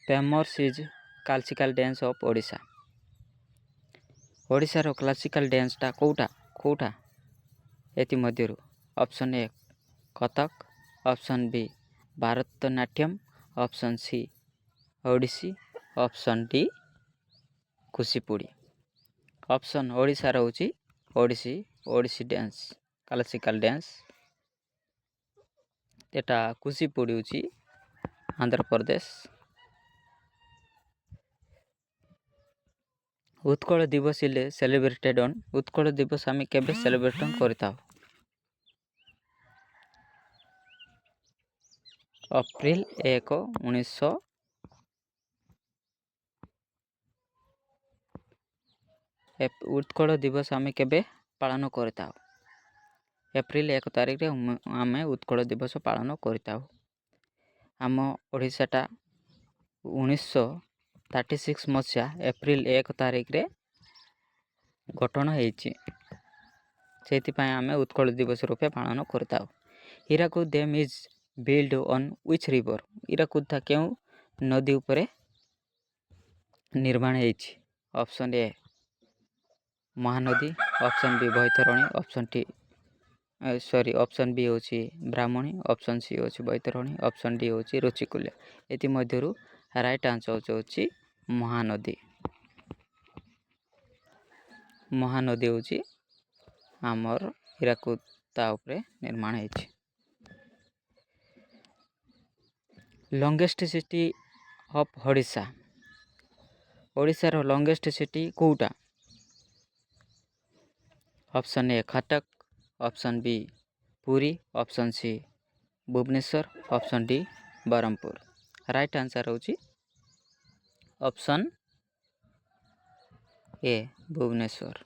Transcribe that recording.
Famous is classical dance of Odisha. ओडिशार classical डांसटा कोटा एति मध्यरु option A Kathak, option B Bharatanatyam, option C Odissi, option D Kuchipudi. Option ओडिशार होची ओडिसी डांस क्लासिकल डांस। एटा कुचिपुड़ी होची आंध्र प्रदेश। उत्कल दिवस इले सेलिब्रेटेड ऑन। उत्कल दिवस आम केबे सेलिब्रेट करता अप्रैल 1 1900 उत्कल दिवस आम केबे पालन करता एप्रिल 1 तारिख रे आम उत्कल दिवस पालन करता। आम ओडिशाटा 1936 मसीहा एप्रिल 1 तारिख रे गठन होईछि। सेथिपाई आम उत्कल दिवस रूपे पालन करता। Hirakud dam is build on which river. Hirakud क्यों नदी उपरे निर्माण होईछि। Option A Mahanadi, option B Baitarani, option B होची ब्राह्मणी, ऑप्शन सी होची बैतरणी, ऑप्शन डी होची रुचिकुल्य। एति मध्यरु राइट आंसर होची महानदी। महानदी होची आमर हीराकुद ता उपरे निर्माण होईछि। Longest city of Odisha. ओडिशार लॉन्गेस्ट सिटी कोउटा। Option A Cuttack, option B Puri, option C Bhubaneswar, option D Berhampur. Right answer होची ऑप्शन ए भुवनेश्वर।